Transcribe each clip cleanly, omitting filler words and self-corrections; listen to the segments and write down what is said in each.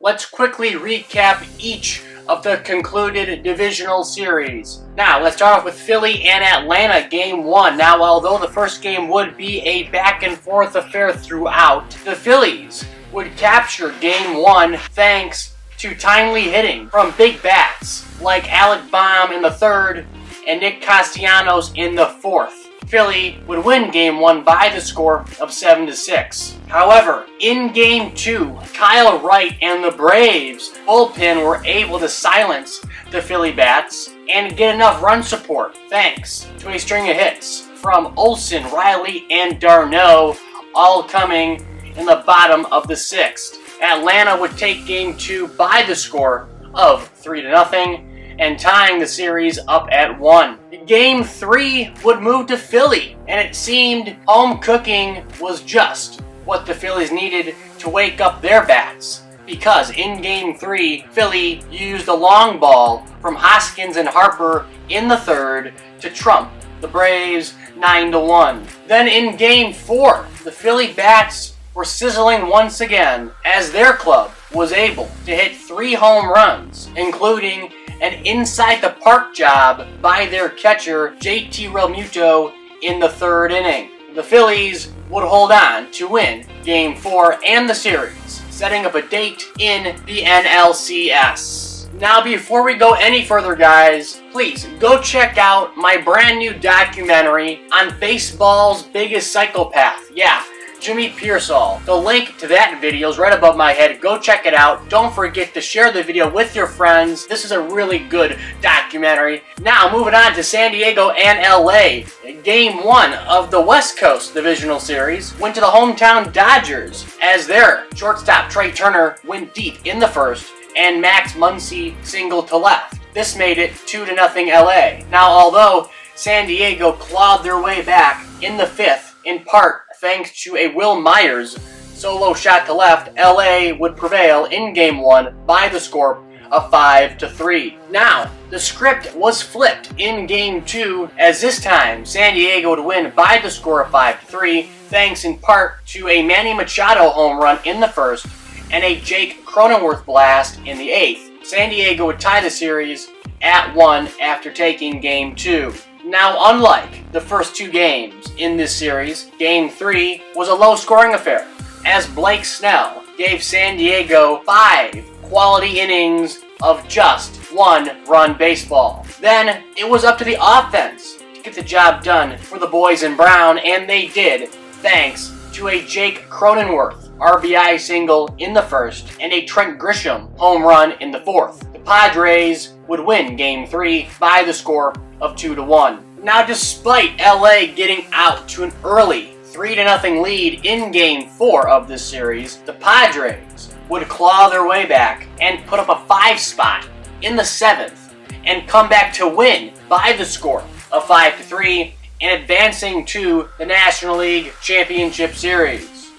let's quickly recap each of the concluded divisional series. Now, let's start off with Philly and Atlanta, Game 1. Now, although the first game would be a back-and-forth affair throughout, the Phillies would capture Game 1 thanks to timely hitting from big bats like Alec Bohm in the third and Nick Castellanos in the fourth. Philly would win Game 1 by the score of 7-6. However, in Game 2, Kyle Wright and the Braves bullpen were able to silence the Philly bats and get enough run support thanks to a string of hits from Olsen, Riley, and d'Arnaud, all coming in the bottom of the sixth. Atlanta would take Game 2 by the score of 3-0 and tying the series up at 1. Game 3 would move to Philly, and it seemed home cooking was just what the Phillies needed to wake up their bats, because in Game 3, Philly used a long ball from Hoskins and Harper in the third to trump the Braves 9-1. Then in Game 4, the Philly bats were sizzling once again as their club was able to hit 3 home runs, including an inside-the-park job by their catcher, JT Realmuto, in the third inning. The Phillies would hold on to win Game 4 and the series, setting up a date in the NLCS. Now, before we go any further, guys, please go check out my brand new documentary on baseball's biggest psychopath. Yeah, Jimmy Pearsall. The link to that video is right above my head. Go check it out. Don't forget to share the video with your friends. This is a really good documentary. Now, moving on to San Diego and LA. Game 1 of the West Coast Divisional Series went to the hometown Dodgers as their shortstop Trey Turner went deep in the first and Max Muncy singled to left. This made it 2-0 LA. Now, although San Diego clawed their way back in the fifth, in part thanks to a Will Myers solo shot to left, LA would prevail in Game 1 by the score of 5-3. Now, the script was flipped in Game 2, as this time San Diego would win by the score of 5-3, thanks in part to a Manny Machado home run in the first and a Jake Cronenworth blast in the eighth. San Diego would tie the series at 1 after taking Game 2. Now, unlike the first 2 games in this series, Game 3 was a low-scoring affair, as Blake Snell gave San Diego 5 quality innings of just 1-run baseball. Then, it was up to the offense to get the job done for the boys in brown, and they did, thanks to a Jake Cronenworth RBI single in the first and a Trent Grisham home run in the fourth. The Padres would win Game 3 by the score of 2-1. Now, despite LA getting out to an early 3-0 lead in Game 4 of this series, the Padres would claw their way back and put up a 5 spot in the 7th and come back to win by the score of 5-3 and advancing to the National League Championship Series.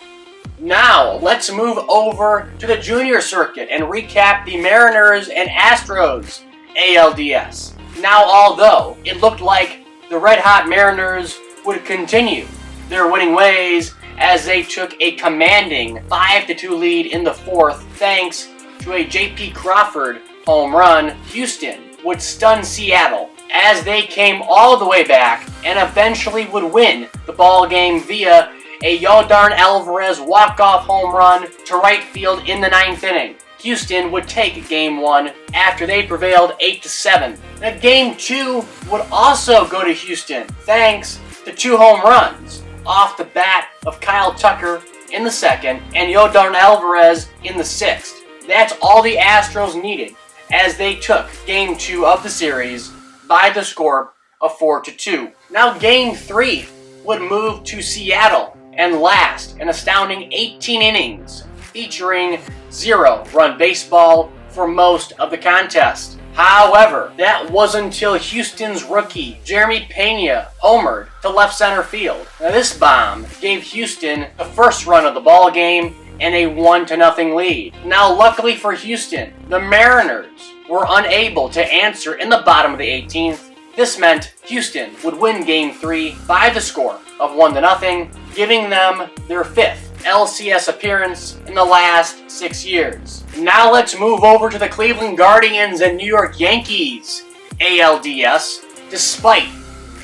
Now, let's move over to the junior circuit and recap the Mariners and Astros ALDS. Now, although it looked like the red-hot Mariners would continue their winning ways as they took a commanding 5-2 lead in the fourth thanks to a J.P. Crawford home run, Houston would stun Seattle as they came all the way back and eventually would win the ball game via a Yordan Alvarez walk-off home run to right field in the 9th inning. Houston would take Game 1 after they prevailed 8-7. Now, Game 2 would also go to Houston thanks to 2 home runs off the bat of Kyle Tucker in the second and Yordan Alvarez in the sixth. That's all the Astros needed as they took Game 2 of the series by the score of 4-2. Now, Game 3 would move to Seattle and last an astounding 18 innings, featuring 0-run baseball for most of the contest. However, that was until Houston's rookie, Jeremy Pena, homered to left center field. Now, this bomb gave Houston the first run of the ball game and a 1-0 lead. Now, luckily for Houston, the Mariners were unable to answer in the bottom of the 18th. This meant Houston would win Game 3 by the score of 1-0, giving them their 5th LCS appearance in the last 6 years. Now let's move over to the Cleveland Guardians and New York Yankees ALDS. Despite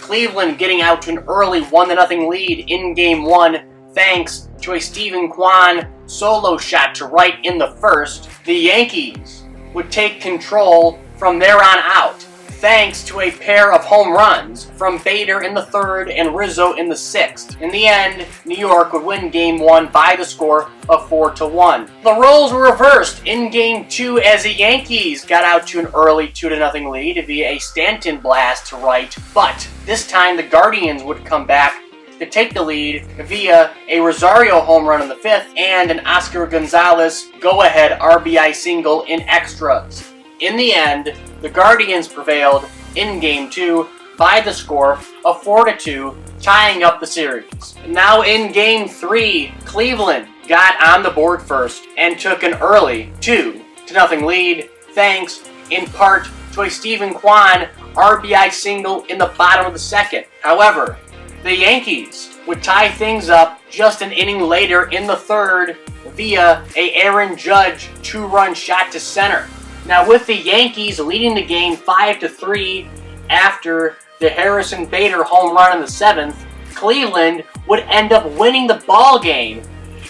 Cleveland getting out to an early 1-0 lead in Game 1 thanks to a Steven Kwan solo shot to right in the first, the Yankees would take control from there on out thanks to a pair of home runs from Bader in the third and Rizzo in the sixth. In the end, New York would win Game 1 by the score of 4-1. The roles were reversed in Game 2 as the Yankees got out to an early 2-0 lead via a Stanton blast to right, but this time the Guardians would come back to take the lead via a Rosario home run in the fifth and an Oscar Gonzalez go-ahead RBI single in extras. In the end, the Guardians prevailed in Game 2 by the score of 4-2, tying up the series. Now in Game 3, Cleveland got on the board first and took an early 2-0 lead, thanks in part to a Steven Kwan RBI single in the bottom of the second. However, the Yankees would tie things up just an inning later in the third via a Aaron Judge 2-run shot to center. Now, with the Yankees leading the game 5-3 after the Harrison Bader home run in the seventh, Cleveland would end up winning the ball game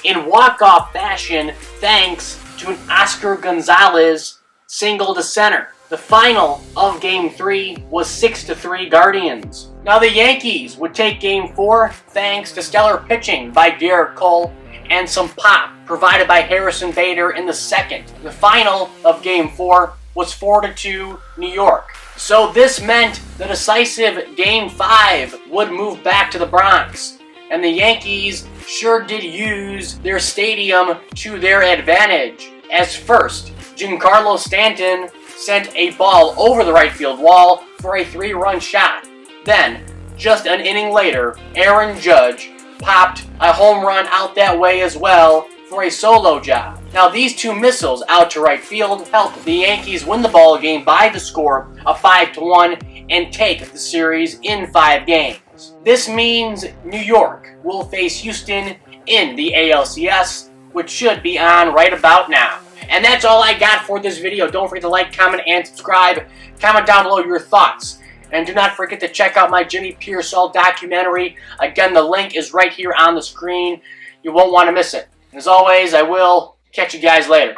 in walk-off fashion thanks to an Oscar Gonzalez single to center. The final of Game 3 was 6-3 Guardians. Now the Yankees would take Game 4 thanks to stellar pitching by Garrett Cole and some pop provided by Harrison Bader in the second. The final of Game 4 was 4-2 New York. So this meant the decisive Game 5 would move back to the Bronx. And the Yankees sure did use their stadium to their advantage. As first, Giancarlo Stanton sent a ball over the right field wall for a 3-run shot. Then, just an inning later, Aaron Judge popped a home run out that way as well for a solo job. Now these two missiles out to right field helped the Yankees win the ball game by the score of 5-1 and take the series in 5 games. This means New York will face Houston in the ALCS, which should be on right about now. And that's all I got for this video. Don't forget to like, comment, and subscribe. Comment down below your thoughts. And do not forget to check out my Jimmy Pearsall documentary. Again, the link is right here on the screen. You won't want to miss it. As always, I will catch you guys later.